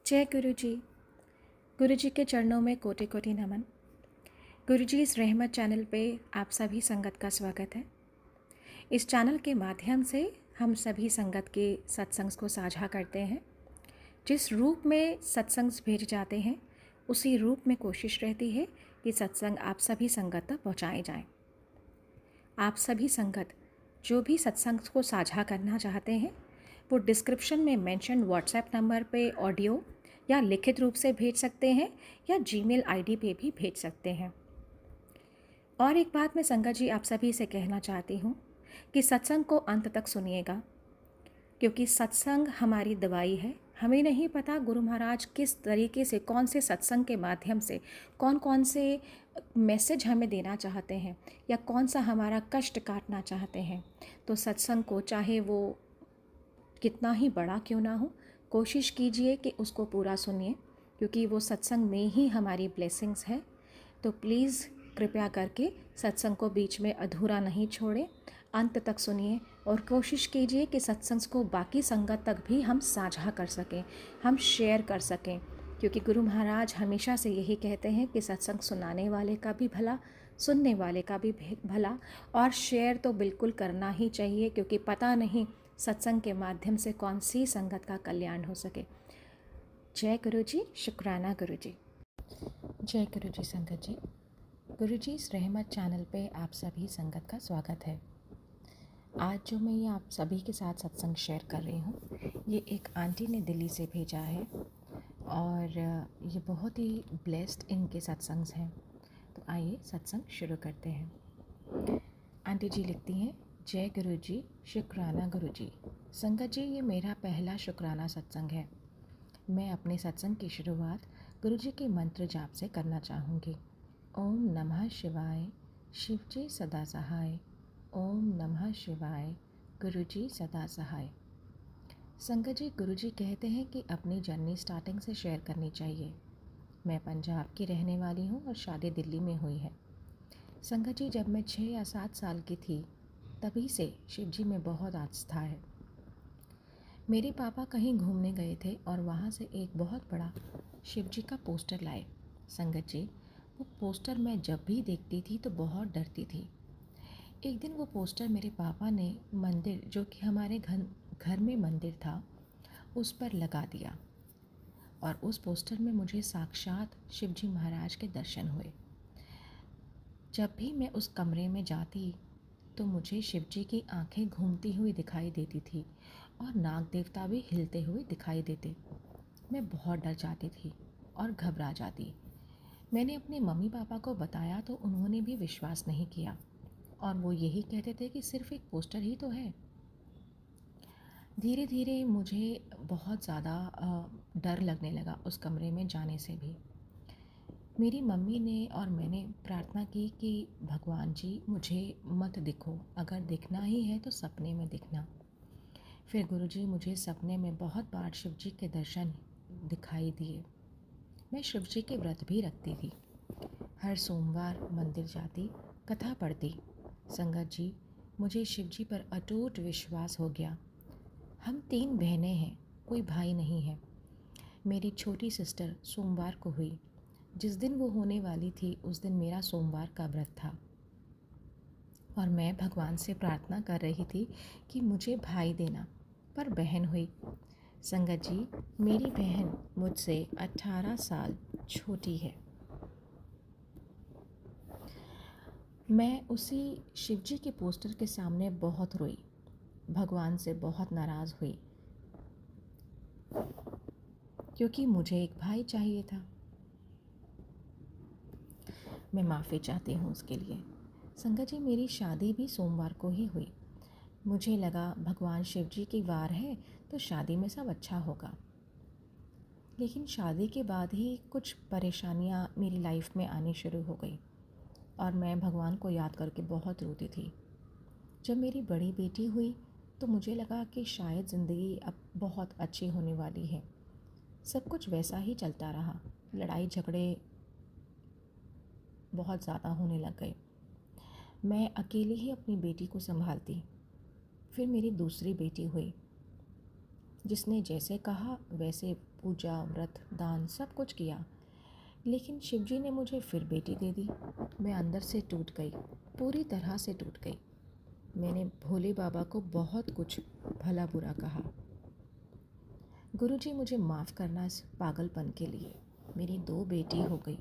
जय गुरु जी। गुरु जी के चरणों में कोटि कोटि नमन। गुरु जी इस रहमत चैनल पे आप सभी संगत का स्वागत है। इस चैनल के माध्यम से हम सभी संगत के सत्संग को साझा करते हैं। जिस रूप में सत्संग भेज जाते हैं उसी रूप में कोशिश रहती है कि सत्संग आप सभी संगत तक पहुँचाए जाएँ। आप सभी संगत जो भी सत्संग को साझा करना चाहते हैं वो डिस्क्रिप्शन में मेंशन व्हाट्सएप नंबर पे ऑडियो या लिखित रूप से भेज सकते हैं या जीमेल आईडी पे भी भेज सकते हैं। और एक बात मैं संगत जी आप सभी से कहना चाहती हूँ कि सत्संग को अंत तक सुनिएगा, क्योंकि सत्संग हमारी दवाई है। हमें नहीं पता गुरु महाराज किस तरीके से, कौन से सत्संग के माध्यम से कौन कौन से मैसेज हमें देना चाहते हैं या कौन सा हमारा कष्ट काटना चाहते हैं। तो सत्संग को चाहे वो कितना ही बड़ा क्यों ना हो, कोशिश कीजिए कि उसको पूरा सुनिए, क्योंकि वो सत्संग में ही हमारी ब्लेसिंग्स है। तो प्लीज़ कृपया करके सत्संग को बीच में अधूरा नहीं छोड़ें, अंत तक सुनिए और कोशिश कीजिए कि सत्संग को बाकी संगत तक भी हम साझा कर सकें, हम शेयर कर सकें, क्योंकि गुरु महाराज हमेशा से यही कहते हैं कि सत्संग सुनाने वाले का भी भला, सुनने वाले का भी भला, और शेयर तो बिल्कुल करना ही चाहिए, क्योंकि पता नहीं सत्संग के माध्यम से कौन सी संगत का कल्याण हो सके। जय गुरु जी, शुक्राना गुरु जी। जय गुरु जी संगत जी। गुरु जी इस रहमत चैनल पे आप सभी संगत का स्वागत है। आज जो मैं ये आप सभी के साथ सत्संग शेयर कर रही हूँ, ये एक आंटी ने दिल्ली से भेजा है और ये बहुत ही ब्लेस्ड इनके सत्संग हैं। तो आइए सत्संग शुरू करते हैं। आंटी जी लिखती हैं, जय गुरु जी, शुक्राना गुरु जी। संगत जी, ये मेरा पहला शुक्राना सत्संग है। मैं अपने सत्संग की शुरुआत गुरु जी के मंत्र जाप से करना चाहूँगी। ओम नमः शिवाय, शिव जी सदा सहाय। ओम नमः शिवाय, गुरु जी सदा सहाय। संगत जी, गुरु जी कहते हैं कि अपनी जर्नी स्टार्टिंग से शेयर करनी चाहिए। मैं पंजाब की रहने वाली हूँ और शादी दिल्ली में हुई है। संगत जी, जब मैं 6 या 7 साल की थी तभी से शिव जी में बहुत आस्था है। मेरे पापा कहीं घूमने गए थे और वहाँ से एक बहुत बड़ा शिव जी का पोस्टर लाए। संगत जी, वो पोस्टर मैं जब भी देखती थी तो बहुत डरती थी। एक दिन वो पोस्टर मेरे पापा ने मंदिर, जो कि हमारे घर में मंदिर था, उस पर लगा दिया और उस पोस्टर में मुझे साक्षात शिव जी महाराज के दर्शन हुए। जब भी मैं उस कमरे में जाती तो मुझे शिव जी की आंखें घूमती हुई दिखाई देती थी और नाग देवता भी हिलते हुए दिखाई देते। मैं बहुत डर जाती थी और घबरा जाती। मैंने अपने मम्मी पापा को बताया तो उन्होंने भी विश्वास नहीं किया और वो यही कहते थे कि सिर्फ एक पोस्टर ही तो है। धीरे धीरे मुझे बहुत ज़्यादा डर लगने लगा उस कमरे में जाने से भी। मेरी मम्मी ने और मैंने प्रार्थना की कि भगवान जी मुझे मत दिखो, अगर दिखना ही है तो सपने में दिखना। फिर गुरुजी मुझे सपने में बहुत बार शिव जी के दर्शन दिखाई दिए। मैं शिव जी के व्रत भी रखती थी। हर सोमवार मंदिर जाती, कथा पढ़ती। संगत जी, मुझे शिव जी पर अटूट विश्वास हो गया। हम 3 बहनें हैं, कोई भाई नहीं है। मेरी छोटी सिस्टर सोमवार को हुई। जिस दिन वो होने वाली थी उस दिन मेरा सोमवार का व्रत था और मैं भगवान से प्रार्थना कर रही थी कि मुझे भाई देना, पर बहन हुई। संगत जी, मेरी बहन मुझसे 18 साल छोटी है। मैं उसी शिव जी के पोस्टर के सामने बहुत रोई, भगवान से बहुत नाराज़ हुई, क्योंकि मुझे एक भाई चाहिए था। मैं माफ़ी चाहती हूँ उसके लिए। संगत जी, मेरी शादी भी सोमवार को ही हुई। मुझे लगा भगवान शिव जी की वार है तो शादी में सब अच्छा होगा। लेकिन शादी के बाद ही कुछ परेशानियाँ मेरी लाइफ में आनी शुरू हो गई और मैं भगवान को याद करके बहुत रोती थी। जब मेरी बड़ी बेटी हुई तो मुझे लगा कि शायद ज़िंदगी अब बहुत अच्छी होने वाली है। सब कुछ वैसा ही चलता रहा। लड़ाई झगड़े बहुत ज़्यादा होने लग गए। मैं अकेली ही अपनी बेटी को संभालती। फिर मेरी दूसरी बेटी हुई, जिसने जैसे कहा वैसे पूजा, व्रत, दान सब कुछ किया, लेकिन शिवजी ने मुझे फिर बेटी दे दी। मैं अंदर से टूट गई, पूरी तरह से टूट गई। मैंने भोले बाबा को बहुत कुछ भला बुरा कहा। गुरुजी मुझे माफ़ करना इस पागलपन के लिए। मेरी 2 बेटी हो गई।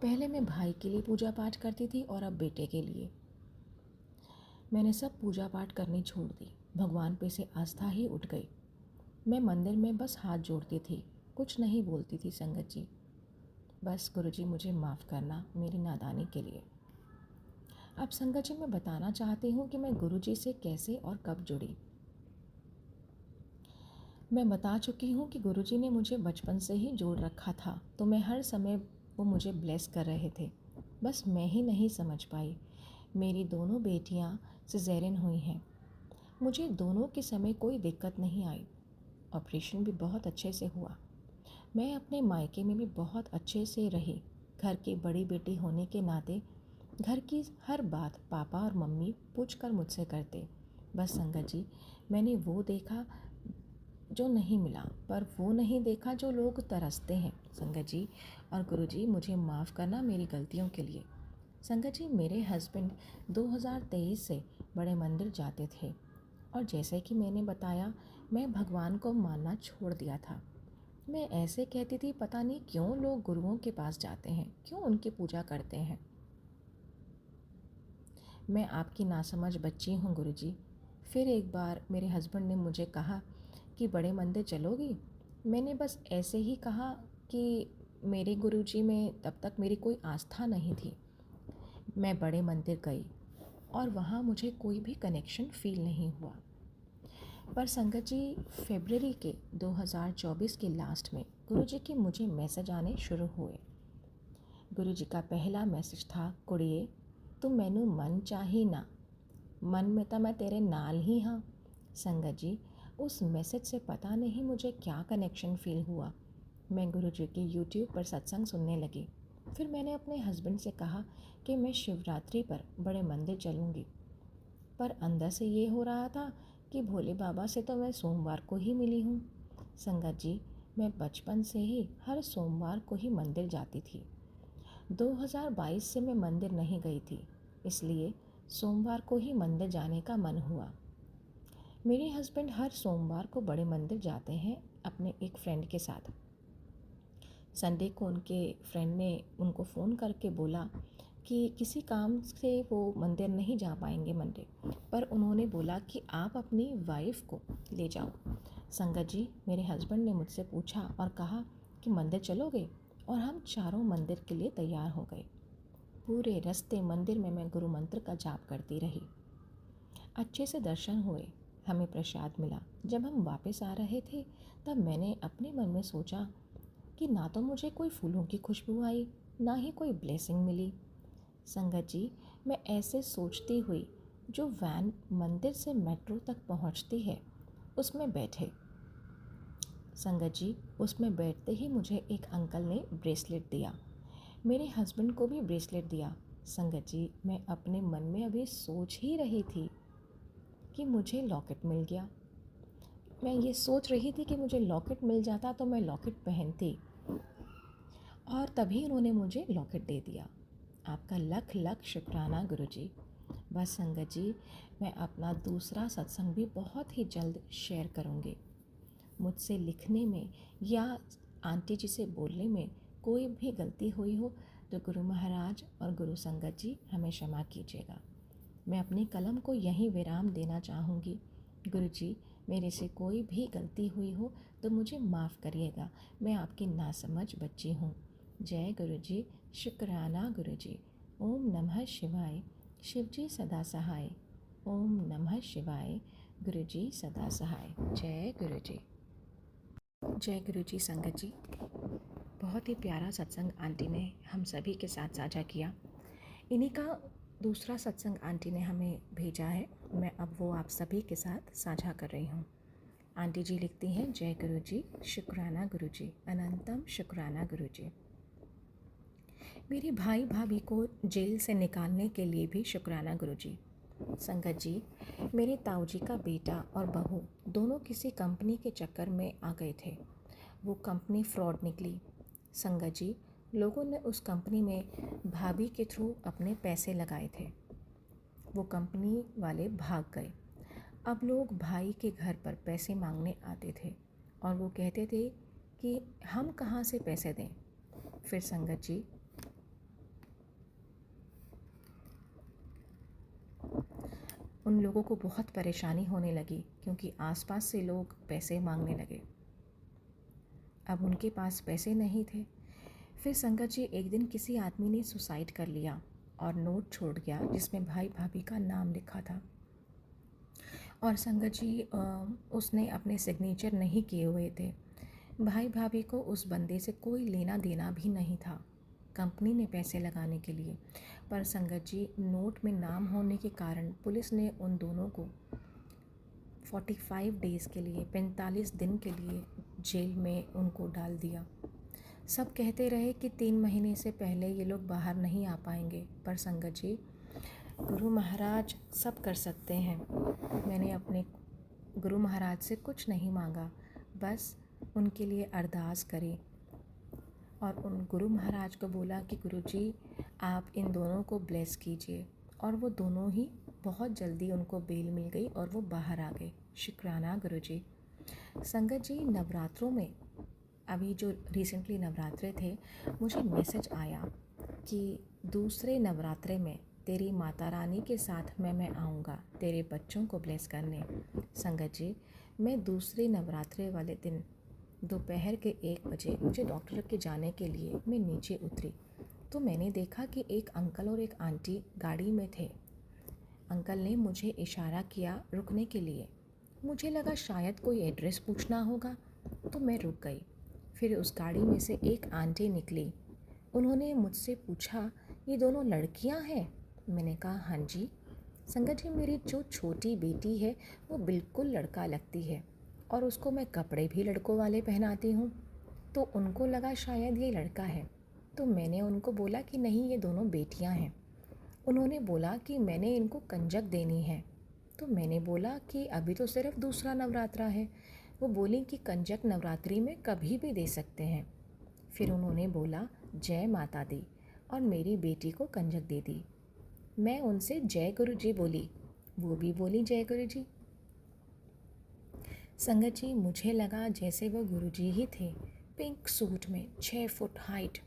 पहले मैं भाई के लिए पूजा पाठ करती थी और अब बेटे के लिए। मैंने सब पूजा पाठ करनी छोड़ दी। भगवान पे से आस्था ही उठ गई। मैं मंदिर में बस हाथ जोड़ती थी, कुछ नहीं बोलती थी संगत जी। बस गुरुजी मुझे माफ़ करना मेरी नादानी के लिए। अब संगत जी मैं बताना चाहती हूँ कि मैं गुरुजी से कैसे और कब जुड़ी। मैं बता चुकी हूँ कि गुरुजी ने मुझे बचपन से ही जोड़ रखा था, तो मैं हर समय वो मुझे ब्लेस कर रहे थे। बस मैं ही नहीं समझ पाई। मेरी दोनों बेटियाँ सिज़ेरियन हुई हैं। मुझे दोनों के समय कोई दिक्कत नहीं आई। ऑपरेशन भी बहुत अच्छे से हुआ। मैं अपने मायके में भी बहुत अच्छे से रही। घर की बड़ी बेटी होने के नाते घर की हर बात पापा और मम्मी पूछकर मुझसे करते। बस संगत जी, मैंने वो देखा जो नहीं मिला, पर वो नहीं देखा जो लोग तरसते हैं। संगत जी और गुरुजी मुझे माफ़ करना मेरी गलतियों के लिए। संगत जी, मेरे हस्बैंड 2023 से बड़े मंदिर जाते थे और जैसे कि मैंने बताया, मैं भगवान को मानना छोड़ दिया था। मैं ऐसे कहती थी, पता नहीं क्यों लोग गुरुओं के पास जाते हैं, क्यों उनकी पूजा करते हैं। मैं आपकी नासमझ बच्ची हूँ गुरुजी। फिर एक बार मेरे हस्बैंड ने मुझे कहा कि बड़े मंदिर चलोगी। मैंने बस ऐसे ही कहा कि मेरे गुरुजी में तब तक मेरी कोई आस्था नहीं थी। मैं बड़े मंदिर गई और वहाँ मुझे कोई भी कनेक्शन फील नहीं हुआ। पर संगत जी, फरवरी के 2024 के लास्ट में गुरुजी के मुझे मैसेज आने शुरू हुए। गुरुजी का पहला मैसेज था, कुड़िए तू मैनू मन चाही ना, मन में तो मैं तेरे नाल ही हाँ। संगत जी, उस मैसेज से पता नहीं मुझे क्या कनेक्शन फील हुआ। मैं गुरुजी के यूट्यूब पर सत्संग सुनने लगी। फिर मैंने अपने हस्बैंड से कहा कि मैं शिवरात्रि पर बड़े मंदिर चलूँगी। पर अंदर से ये हो रहा था कि भोले बाबा से तो मैं सोमवार को ही मिली हूँ। संगत जी, मैं बचपन से ही हर सोमवार को ही मंदिर जाती थी। 2022 से मैं मंदिर नहीं गई थी, इसलिए सोमवार को ही मंदिर जाने का मन हुआ। मेरे हस्बैंड हर सोमवार को बड़े मंदिर जाते हैं अपने एक फ्रेंड के साथ। संडे को उनके फ्रेंड ने उनको फ़ोन करके बोला कि किसी काम से वो मंदिर नहीं जा पाएंगे मंडे, पर उन्होंने बोला कि आप अपनी वाइफ को ले जाओ। संगत जी, मेरे हस्बैंड ने मुझसे पूछा और कहा कि मंदिर चलोगे, और हम चारों मंदिर के लिए तैयार हो गए। पूरे रास्ते मंदिर में मैं गुरु मंत्र का जाप करती रही। अच्छे से दर्शन हुए, हमें प्रसाद मिला। जब हम वापस आ रहे थे तब मैंने अपने मन में सोचा कि ना तो मुझे कोई फूलों की खुशबू आई, ना ही कोई ब्लेसिंग मिली। संगत जी, मैं ऐसे सोचती हुई जो वैन मंदिर से मेट्रो तक पहुंचती है उसमें बैठे। संगत जी, उसमें बैठते ही मुझे एक अंकल ने ब्रेसलेट दिया। मेरे हस्बैंड को भी ब्रेसलेट दिया। संगत जी, मैं अपने मन में अभी सोच ही रही थी कि मुझे लॉकेट मिल गया। मैं ये सोच रही थी कि मुझे लॉकेट मिल जाता तो मैं लॉकेट पहनती, और तभी उन्होंने मुझे लॉकेट दे दिया। आपका लख लख शुक्राना गुरुजी। बस संगत जी, मैं अपना दूसरा सत्संग भी बहुत ही जल्द शेयर करूँगी। मुझसे लिखने में या आंटी जी से बोलने में कोई भी गलती हुई हो तो गुरु महाराज और गुरु संगत जी हमें क्षमा कीजिएगा। मैं अपनी कलम को यहीं विराम देना चाहूँगी। गुरु जी, मेरे से कोई भी गलती हुई हो तो मुझे माफ़ करिएगा। मैं आपकी नासमझ बच्ची हूँ। जय गुरु जी, शुक्राना गुरु जी। ओम नमः शिवाय, शिव जी सदा सहाय। ओम नमः शिवाय, गुरु जी सदा सहाय। जय गुरु जी। जय गुरु जी। संगत जी, बहुत ही प्यारा सत्संग आंटी ने हम सभी के साथ साझा किया। इन्हीं का दूसरा सत्संग आंटी ने हमें भेजा है, मैं अब वो आप सभी के साथ साझा कर रही हूँ। आंटी जी लिखती हैं, जय गुरु जी, शुक्राना गुरु जी, अनंतम शुक्राना गुरु जी। मेरे भाई भाभी को जेल से निकालने के लिए भी शुक्राना गुरु जी। संगत जी, मेरे ताऊजी का बेटा और बहू दोनों किसी कंपनी के चक्कर में आ गए थे। वो कंपनी फ्रॉड निकली। संगत जी, लोगों ने उस कंपनी में भाभी के थ्रू अपने पैसे लगाए थे। वो कंपनी वाले भाग गए। अब लोग भाई के घर पर पैसे मांगने आते थे और वो कहते थे कि हम कहाँ से पैसे दें। फिर संगत जी, उन लोगों को बहुत परेशानी होने लगी क्योंकि आसपास से लोग पैसे मांगने लगे। अब उनके पास पैसे नहीं थे। फिर संगत जी, एक दिन किसी आदमी ने सुसाइड कर लिया और नोट छोड़ गया जिसमें भाई भाभी का नाम लिखा था। और संगत जी, उसने अपने सिग्नेचर नहीं किए हुए थे। भाई भाभी को उस बंदे से कोई लेना देना भी नहीं था कंपनी में पैसे लगाने के लिए। पर संगत जी, नोट में नाम होने के कारण पुलिस ने उन दोनों को 45 डेज़ के लिए, 45 दिन के लिए जेल में उनको डाल दिया। सब कहते रहे कि 3 महीने से पहले ये लोग बाहर नहीं आ पाएंगे। पर संगत जी, गुरु महाराज सब कर सकते हैं। मैंने अपने गुरु महाराज से कुछ नहीं मांगा, बस उनके लिए अरदास करी और उन गुरु महाराज को बोला कि गुरुजी, आप इन दोनों को ब्लेस कीजिए। और वो दोनों ही बहुत जल्दी उनको बेल मिल गई और वो बाहर आ गए। शुक्राना गुरुजी। संगत जी, नवरात्रों में अभी जो रिसेंटली नवरात्रे थे, मुझे मैसेज आया कि दूसरे नवरात्रे में तेरी माता रानी के साथ मैं आऊँगा तेरे बच्चों को ब्लेस करने। संगत जी, मैं दूसरे नवरात्रे वाले दिन दोपहर के 1 बजे मुझे डॉक्टर के जाने के लिए मैं नीचे उतरी तो मैंने देखा कि एक अंकल और एक आंटी गाड़ी में थे। अंकल ने मुझे इशारा किया रुकने के लिए। मुझे लगा शायद कोई एड्रेस पूछना होगा तो मैं रुक गई। फिर उस गाड़ी में से एक आंटी निकली। उन्होंने मुझसे पूछा, ये दोनों लड़कियां हैं? मैंने कहा हाँ जी। संगत जी, मेरी जो छोटी बेटी है वो बिल्कुल लड़का लगती है और उसको मैं कपड़े भी लड़कों वाले पहनाती हूँ। तो उनको लगा शायद ये लड़का है। तो मैंने उनको बोला कि नहीं, ये दोनों बेटियाँ हैं। उन्होंने बोला कि मैंने इनको कंजक देनी है। तो मैंने बोला कि अभी तो सिर्फ दूसरा नवरात्रा है। वो बोली कि कंजक नवरात्रि में कभी भी दे सकते हैं। फिर उन्होंने बोला जय माता दी और मेरी बेटी को कंजक दे दी। मैं उनसे जय गुरु जी बोली, वो भी बोली जय गुरु जी। संगत जी, मुझे लगा जैसे वो गुरुजी ही थे, पिंक सूट में, 6 फुट हाइट,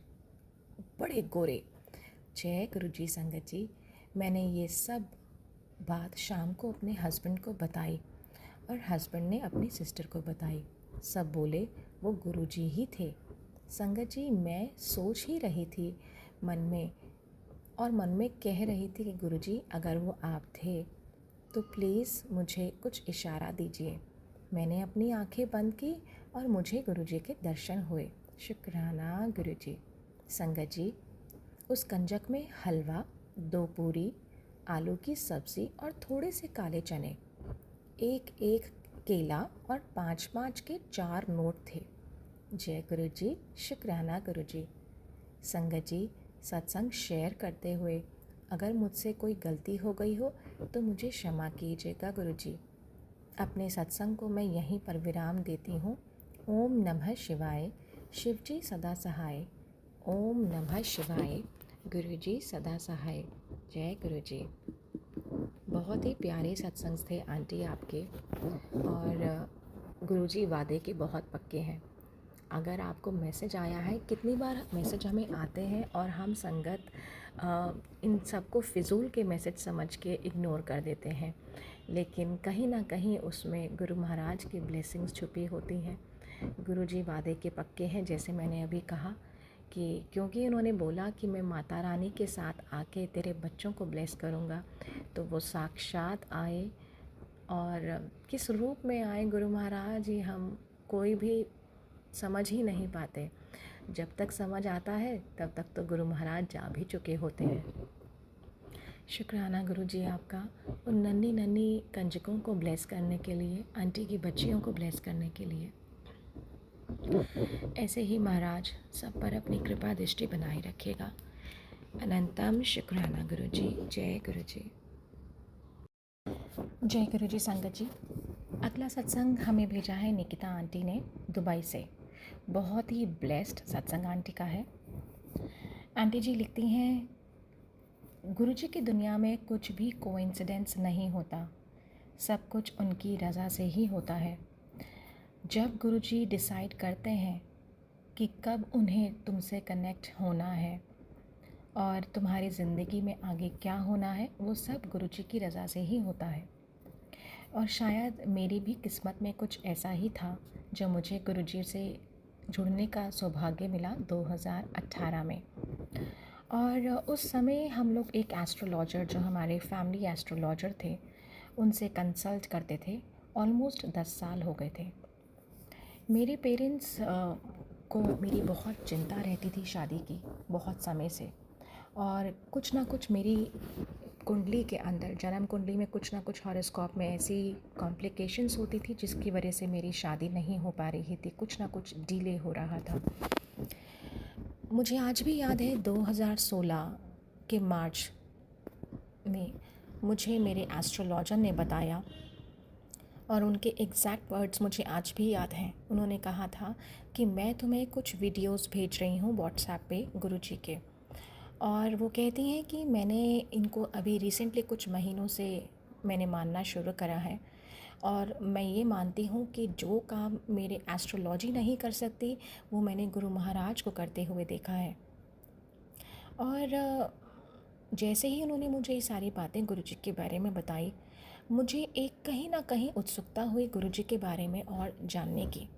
बड़े गोरे। जय गुरुजी। संगत जी, मैंने ये सब बात शाम को अपने हस्बैंड को बताई और हस्बैंड ने अपनी सिस्टर को बताई। सब बोले वो गुरुजी ही थे। संगत जी, मैं सोच ही रही थी मन में और मन में कह रही थी कि गुरुजी, अगर वो आप थे तो प्लीज़ मुझे कुछ इशारा दीजिए। मैंने अपनी आंखें बंद की और मुझे गुरुजी के दर्शन हुए। शुक्राना गुरुजी। संगत जी, उस कंजक में हलवा, 2 पूरी, आलू की सब्ज़ी और थोड़े से काले चने, एक केला और 5-5 के 4 नोट थे। जय गुरुजी। शुक्राना गुरुजी। संगत जी, सत्संग शेयर करते हुए अगर मुझसे कोई गलती हो गई हो तो मुझे क्षमा कीजिएगा गुरुजी। अपने सत्संग को मैं यहीं पर विराम देती हूँ। ओम नमः शिवाय। शिवजी सदा सहाय। ओम नमः शिवाय। गुरुजी सदा सहाय। जय गुरुजी। बहुत ही प्यारे सत्संग थे आंटी आपके और गुरुजी वादे के बहुत पक्के हैं। अगर आपको मैसेज आया है, कितनी बार मैसेज हमें आते हैं और हम संगत इन सबको फ़िज़ूल के मैसेज समझ के इग्नोर कर देते हैं, लेकिन कहीं ना कहीं उसमें गुरु महाराज की ब्लेसिंग्स छुपी होती हैं। गुरुजी वादे के पक्के हैं। जैसे मैंने अभी कहा कि क्योंकि उन्होंने बोला कि मैं माता रानी के साथ आके तेरे बच्चों को ब्लेस करूँगा, तो वो साक्षात आए। और किस रूप में आए गुरु महाराज, ये हम कोई भी समझ ही नहीं पाते। जब तक समझ आता है तब तक तो गुरु महाराज जा भी चुके होते हैं। शुक्राना गुरुजी आपका, उन नन्ही नन्ही कंजकों को ब्लेस करने के लिए, आंटी की बच्चियों को ब्लेस करने के लिए। ऐसे ही महाराज सब पर अपनी कृपा दृष्टि बनाए रखेगा। अनंतम शुक्राना गुरुजी। जय गुरुजी। जय गुरु जी संगत जी। अगला सत्संग हमें भेजा है निकिता आंटी ने दुबई से। बहुत ही ब्लेस्ड सत्संग आंटी का है। आंटी जी लिखती हैं, गुरु जी की दुनिया में कुछ भी कोइंसिडेंस नहीं होता, सब कुछ उनकी रज़ा से ही होता है। जब गुरु जी डिसाइड करते हैं कि कब उन्हें तुमसे कनेक्ट होना है और तुम्हारी ज़िंदगी में आगे क्या होना है, वो सब गुरु जी की रज़ा से ही होता है। और शायद मेरी भी किस्मत में कुछ ऐसा ही था जो मुझे गुरुजी से जुड़ने का सौभाग्य मिला 2018 में। और उस समय हम लोग एक एस्ट्रोलॉजर, जो हमारे फैमिली एस्ट्रोलॉजर थे, उनसे कंसल्ट करते थे। ऑलमोस्ट 10 साल हो गए थे। मेरे पेरेंट्स को मेरी बहुत चिंता रहती थी शादी की, बहुत समय से। और कुछ ना कुछ मेरी कुंडली के अंदर, जन्म कुंडली में कुछ ना कुछ हॉरोस्कोप में ऐसी कॉम्प्लिकेशंस होती थी जिसकी वजह से मेरी शादी नहीं हो पा रही थी, कुछ ना कुछ डिले हो रहा था। मुझे आज भी याद है 2016 के मार्च में मुझे मेरे एस्ट्रोलॉजर ने बताया, और उनके एग्जैक्ट वर्ड्स मुझे आज भी याद हैं। उन्होंने कहा था कि मैं तुम्हें कुछ वीडियोस भेज रही हूँ व्हाट्सएप पे गुरुजी के, और वो कहती हैं कि मैंने इनको अभी रिसेंटली कुछ महीनों से मैंने मानना शुरू करा है, और मैं ये मानती हूँ कि जो काम मेरे एस्ट्रोलॉजी नहीं कर सकती वो मैंने गुरु महाराज को करते हुए देखा है। और जैसे ही उन्होंने मुझे ये सारी बातें गुरुजी के बारे में बताई, मुझे एक कहीं ना कहीं उत्सुकता हुई गुरुजी के बारे में और जानने की।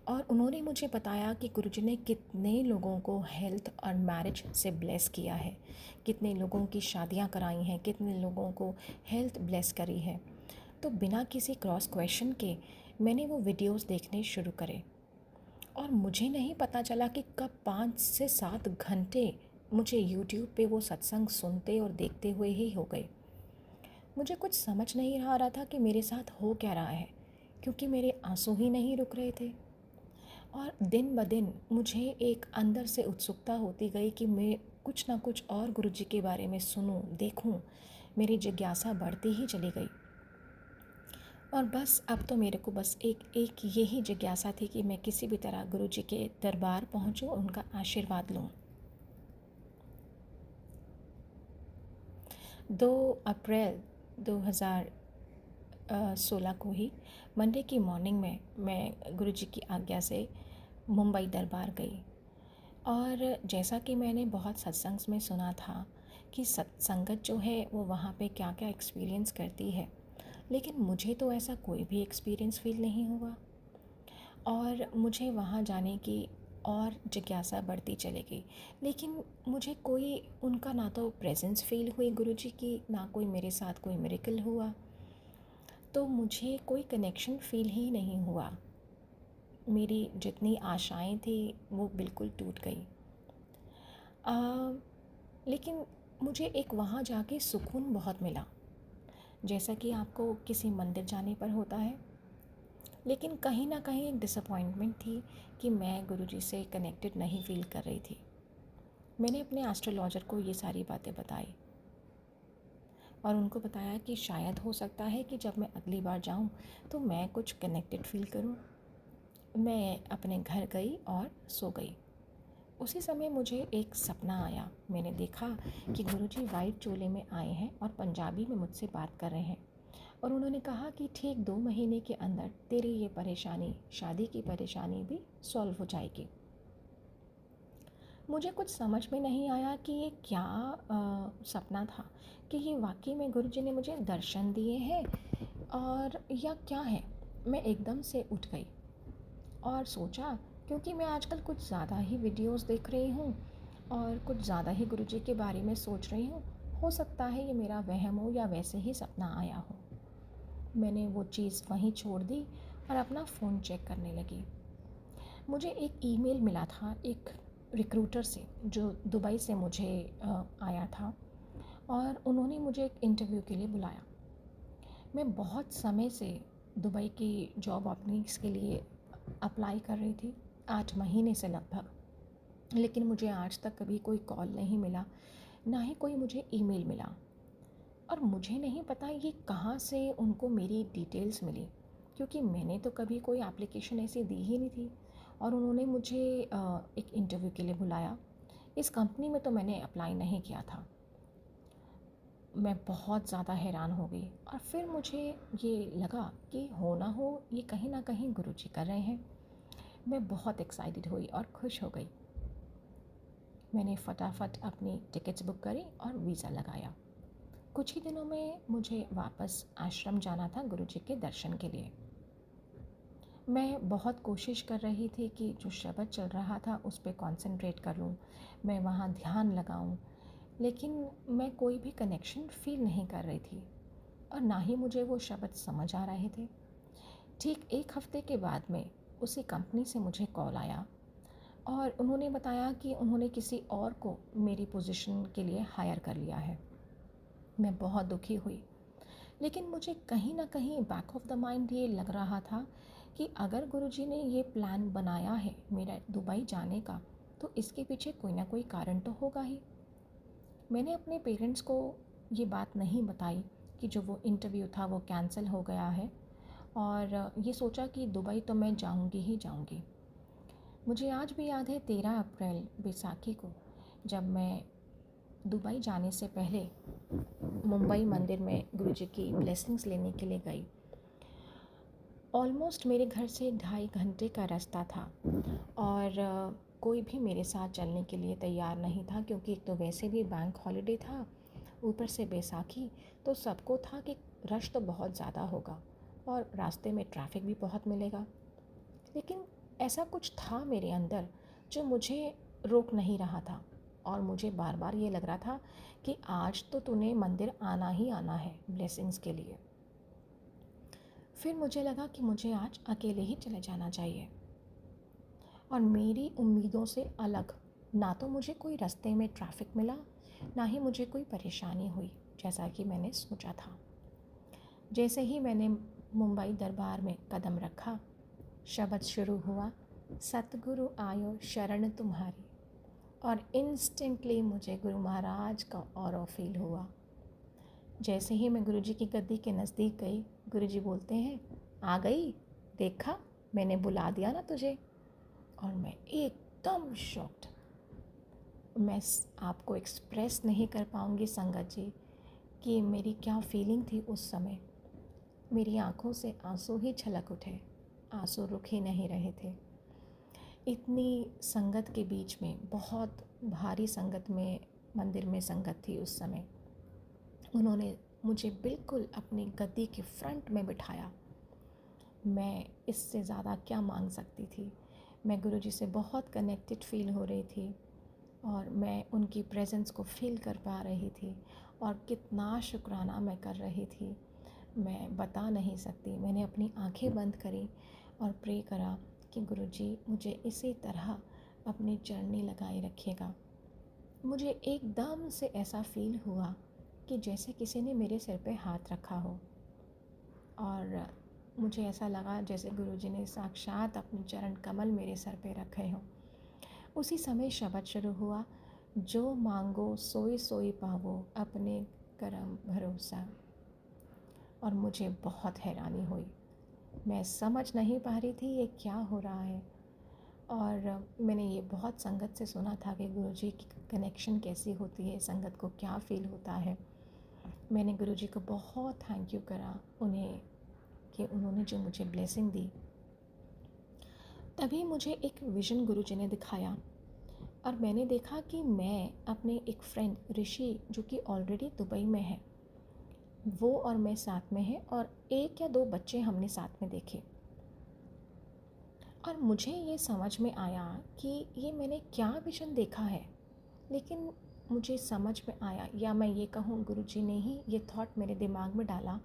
और उन्होंने मुझे बताया कि गुरुजी ने कितने लोगों को हेल्थ और मैरिज से ब्लेस किया है, कितने लोगों की शादियां कराई हैं, कितने लोगों को हेल्थ ब्लेस करी है। तो बिना किसी क्रॉस क्वेश्चन के मैंने वो वीडियोस देखने शुरू करे, और मुझे नहीं पता चला कि कब 5 से 7 घंटे मुझे यूट्यूब पे वो सत्संग सुनते और देखते हुए ही हो गए। मुझे कुछ समझ नहीं आ रहा था कि मेरे साथ हो क्या रहा है, क्योंकि मेरे आंसू ही नहीं रुक रहे थे। और दिन ब दिन मुझे एक अंदर से उत्सुकता होती गई कि मैं कुछ ना कुछ और गुरुजी के बारे में सुनूं, देखूं। मेरी जिज्ञासा बढ़ती ही चली गई। और बस अब तो मेरे को बस एक यही जिज्ञासा थी कि मैं किसी भी तरह गुरुजी के दरबार पहुंचूं और उनका आशीर्वाद लूं। 2 अप्रैल 2016 को ही मंडे की मॉर्निंग में मैं गुरुजी की आज्ञा से मुंबई दरबार गई। और जैसा कि मैंने बहुत सत्संग में सुना था कि सत्संगत जो है वो वहाँ पे क्या क्या एक्सपीरियंस करती है, लेकिन मुझे तो ऐसा कोई भी एक्सपीरियंस फील नहीं हुआ। और मुझे वहाँ जाने की और जिज्ञासा बढ़ती चली गई, लेकिन मुझे कोई उनका ना तो प्रेजेंस फील हुई गुरुजी की, ना कोई मेरे साथ कोई मिरेकल हुआ। तो मुझे कोई कनेक्शन फील ही नहीं हुआ। मेरी जितनी आशाएं थी वो बिल्कुल टूट गई। लेकिन मुझे एक वहाँ जाके सुकून बहुत मिला, जैसा कि आपको किसी मंदिर जाने पर होता है। लेकिन कहीं ना कहीं एक डिसअपॉइंटमेंट थी कि मैं गुरुजी से कनेक्टेड नहीं फील कर रही थी। मैंने अपने एस्ट्रोलॉजर को ये सारी बातें बताई, और उनको बताया कि शायद हो सकता है कि जब मैं अगली बार जाऊं तो मैं कुछ कनेक्टेड फील करूं। मैं अपने घर गई और सो गई। उसी समय मुझे एक सपना आया। मैंने देखा कि गुरुजी वाइट चोले में आए हैं और पंजाबी में मुझसे बात कर रहे हैं, और उन्होंने कहा कि ठीक 2 महीने के अंदर तेरी ये परेशानी, शादी की परेशानी भी सॉल्व हो जाएगी। मुझे कुछ समझ में नहीं आया कि ये क्या सपना था, कि ये वाकई में गुरुजी ने मुझे दर्शन दिए हैं और या क्या है। मैं एकदम से उठ गई और सोचा, क्योंकि मैं आजकल कुछ ज़्यादा ही वीडियोस देख रही हूँ और कुछ ज़्यादा ही गुरुजी के बारे में सोच रही हूँ, हो सकता है ये मेरा वहम हो या वैसे ही सपना आया हो। मैंने वो चीज़ वहीं छोड़ दी और अपना फ़ोन चेक करने लगी। मुझे एक ईमेल मिला था एक रिक्रूटर से, जो दुबई से मुझे आया था, और उन्होंने मुझे एक इंटरव्यू के लिए बुलाया। मैं बहुत समय से दुबई की जॉब ओपनिंग्स के लिए अप्लाई कर रही थी, 8 महीने से लगभग, लेकिन मुझे आज तक कभी कोई कॉल नहीं मिला, ना ही कोई मुझे ईमेल मिला। और मुझे नहीं पता ये कहाँ से उनको मेरी डिटेल्स मिली, क्योंकि मैंने तो कभी कोई एप्लीकेशन ऐसी दी ही नहीं थी। और उन्होंने मुझे एक इंटरव्यू के लिए बुलाया। इस कंपनी में तो मैंने अप्लाई नहीं किया था। मैं बहुत ज़्यादा हैरान हो गई और फिर मुझे ये लगा कि हो ना हो ये कहीं ना कहीं गुरुजी कर रहे हैं। मैं बहुत एक्साइटेड हुई और खुश हो गई। मैंने फटाफट अपनी टिकट्स बुक करी और वीज़ा लगाया। कुछ ही दिनों में मुझे वापस आश्रम जाना था गुरुजी के दर्शन के लिए। मैं बहुत कोशिश कर रही थी कि जो शब्द चल रहा था उस पर कॉन्सेंट्रेट कर लूँ, मैं वहाँ ध्यान लगाऊँ, लेकिन मैं कोई भी कनेक्शन फील नहीं कर रही थी और ना ही मुझे वो शब्द समझ आ रहे थे। ठीक एक हफ्ते के बाद में उसी कंपनी से मुझे कॉल आया और उन्होंने बताया कि उन्होंने किसी और को मेरी पोजीशन के लिए हायर कर लिया है। मैं बहुत दुखी हुई, लेकिन मुझे कहीं ना कहीं बैक ऑफ द माइंड ये लग रहा था कि अगर गुरुजी ने ये प्लान बनाया है मेरा दुबई जाने का, तो इसके पीछे कोई ना कोई कारण तो होगा ही। मैंने अपने पेरेंट्स को ये बात नहीं बताई कि जो वो इंटरव्यू था वो कैंसिल हो गया है, और ये सोचा कि दुबई तो मैं जाऊंगी ही जाऊंगी। मुझे आज भी याद है 13 अप्रैल बैसाखी को, जब मैं दुबई जाने से पहले मुंबई मंदिर में गुरुजी की ब्लेसिंग्स लेने के लिए गई। ऑलमोस्ट मेरे घर से 2.5 घंटे का रास्ता था और कोई भी मेरे साथ चलने के लिए तैयार नहीं था, क्योंकि एक तो वैसे भी बैंक हॉलिडे था, ऊपर से बैसाखी, तो सबको था कि रश तो बहुत ज़्यादा होगा और रास्ते में ट्रैफिक भी बहुत मिलेगा। लेकिन ऐसा कुछ था मेरे अंदर जो मुझे रोक नहीं रहा था, और मुझे बार बार ये लग रहा था कि आज तो तूने मंदिर आना ही आना है ब्लेसिंग्स के लिए। फिर मुझे लगा कि मुझे आज अकेले ही चले जाना चाहिए, और मेरी उम्मीदों से अलग ना तो मुझे कोई रास्ते में ट्रैफिक मिला, ना ही मुझे कोई परेशानी हुई जैसा कि मैंने सोचा था। जैसे ही मैंने मुंबई दरबार में कदम रखा, शब्द शुरू हुआ, सतगुरु आयो शरण तुम्हारी, और इंस्टेंटली मुझे गुरु महाराज का ऑरा फील हुआ। जैसे ही मैं गुरुजी की गद्दी के नज़दीक गई, गुरुजी बोलते हैं, आ गई, देखा मैंने बुला दिया ना तुझे। और मैं एकदम शॉक्ड। मैं आपको एक्सप्रेस नहीं कर पाऊँगी संगत जी कि मेरी क्या फीलिंग थी उस समय। मेरी आंखों से आंसू ही छलक उठे, आंसू रुक ही नहीं रहे थे। इतनी संगत के बीच में, बहुत भारी संगत में, मंदिर में संगत थी उस समय, उन्होंने मुझे बिल्कुल अपनी गद्दी के फ्रंट में बिठाया। मैं इससे ज़्यादा क्या मांग सकती थी। मैं गुरुजी से बहुत कनेक्टेड फील हो रही थी और मैं उनकी प्रेजेंस को फील कर पा रही थी, और कितना शुक्राना मैं कर रही थी मैं बता नहीं सकती। मैंने अपनी आंखें बंद करी और प्रे करा कि गुरुजी मुझे इसी तरह अपनी जर्नी लगाए रखिएगा। मुझे एकदम से ऐसा फील हुआ कि जैसे किसी ने मेरे सिर पे हाथ रखा हो, और मुझे ऐसा लगा जैसे गुरुजी ने साक्षात अपने चरण कमल मेरे सर पे रखे हों। उसी समय शब्द शुरू हुआ, जो मांगो सोई सोई पावो, अपने करम भरोसा। और मुझे बहुत हैरानी हुई, मैं समझ नहीं पा रही थी ये क्या हो रहा है। और मैंने ये बहुत संगत से सुना था कि गुरुजी की कनेक्शन कैसी होती है, संगत को क्या फ़ील होता है। मैंने गुरुजी को बहुत थैंक यू करा उन्हें कि उन्होंने जो मुझे ब्लेसिंग दी। तभी मुझे एक विज़न गुरुजी ने दिखाया, और मैंने देखा कि मैं अपने एक फ्रेंड ऋषि, जो कि ऑलरेडी दुबई में है, वो और मैं साथ में हैं, और 1 या 2 बच्चे हमने साथ में देखे। और मुझे ये समझ में आया कि ये मैंने क्या विज़न देखा है, लेकिन मुझे समझ में आया, या मैं ये कहूँ गुरुजी ने ही ये थॉट मेरे दिमाग में डाला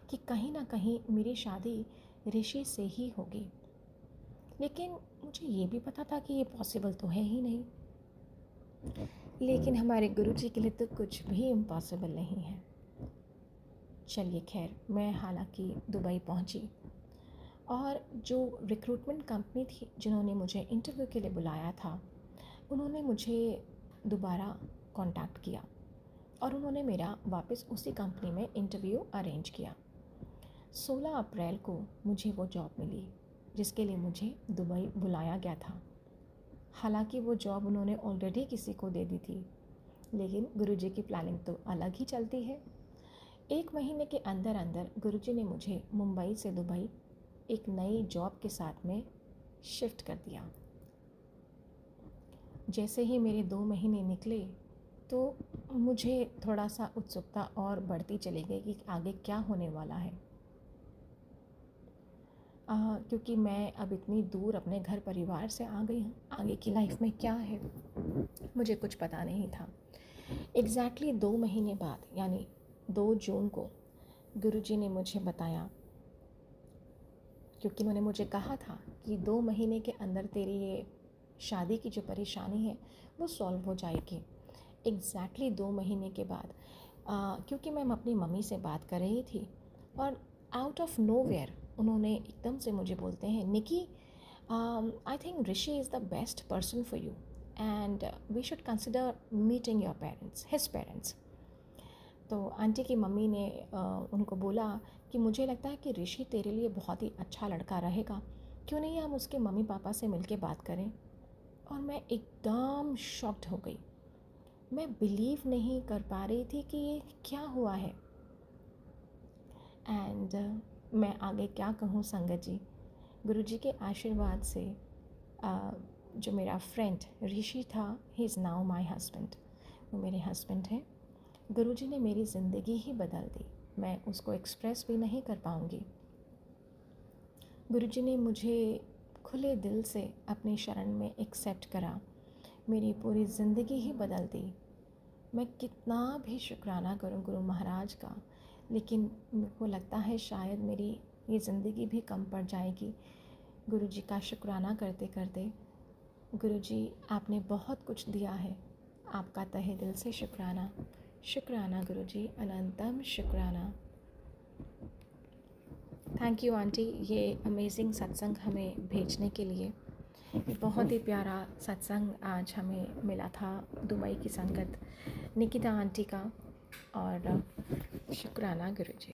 कि कहीं ना कहीं मेरी शादी ऋषि से ही होगी। लेकिन मुझे ये भी पता था कि ये पॉसिबल तो है ही नहीं। लेकिन हमारे गुरुजी के लिए तो कुछ भी इम्पॉसिबल नहीं है। चलिए खैर, मैं हालांकि दुबई पहुंची, और जो रिक्रूटमेंट कंपनी थी जिन्होंने मुझे इंटरव्यू के लिए बुलाया था, उन्होंने मुझे दोबारा कांटेक्ट किया और उन्होंने मेरा वापस उसी कंपनी में इंटरव्यू अरेंज किया। 16 अप्रैल को मुझे वो जॉब मिली जिसके लिए मुझे दुबई बुलाया गया था। हालांकि वो जॉब उन्होंने ऑलरेडी किसी को दे दी थी, लेकिन गुरुजी की प्लानिंग तो अलग ही चलती है। 1 महीने के अंदर अंदर गुरुजी ने मुझे मुंबई से दुबई एक नई जॉब के साथ में शिफ्ट कर दिया। जैसे ही मेरे 2 महीने निकले तो मुझे थोड़ा सा उत्सुकता और बढ़ती चली गई कि आगे क्या होने वाला है। क्योंकि मैं अब इतनी दूर अपने घर परिवार से आ गई हूँ, आगे की लाइफ में क्या है मुझे कुछ पता नहीं था। एग्जैक्टली 2 महीने बाद यानी 2 जून को गुरुजी ने मुझे बताया, क्योंकि उन्होंने मुझे कहा था कि 2 महीने के अंदर तेरी ये शादी की जो परेशानी है वो सॉल्व हो जाएगी। एग्जैक्टली 2 महीने के बाद क्योंकि मैं अपनी मम्मी से बात कर रही थी और आउट ऑफ नोवेयर उन्होंने एकदम से मुझे बोलते हैं, Nikki I think Rishi is the best person for you and we should consider meeting your parents, his parents. तो आंटी की मम्मी ने उनको बोला कि मुझे लगता है कि ऋषि तेरे लिए बहुत ही अच्छा लड़का रहेगा, क्यों नहीं हम उसके मम्मी पापा से मिलके बात करें। और मैं एकदम शॉक्ड हो गई, मैं बिलीव नहीं कर पा रही थी कि ये क्या हुआ है। एंड मैं आगे क्या कहूँ संगत जी, गुरुजी के आशीर्वाद से जो मेरा फ्रेंड ऋषि था, he is now my husband, वो मेरे हस्बैंड हैं। गुरुजी ने मेरी ज़िंदगी ही बदल दी, मैं उसको एक्सप्रेस भी नहीं कर पाऊँगी। गुरुजी ने मुझे खुले दिल से अपनी शरण में एक्सेप्ट करा, मेरी पूरी ज़िंदगी ही बदल दी। मैं कितना भी शुक्राना करूं गुरु महाराज का, लेकिन मेरे को लगता है शायद मेरी ये ज़िंदगी भी कम पड़ जाएगी गुरुजी का शुक्राना करते करते। गुरुजी आपने बहुत कुछ दिया है, आपका तहे दिल से शुक्राना। शुक्राना गुरुजी, अनंतम शुक्राना। थैंक यू आंटी, ये अमेजिंग सत्संग हमें भेजने के लिए। बहुत ही प्यारा सत्संग आज हमें मिला था दुबई की संगत निकिता आंटी का, और शुक्राना गुरुजी।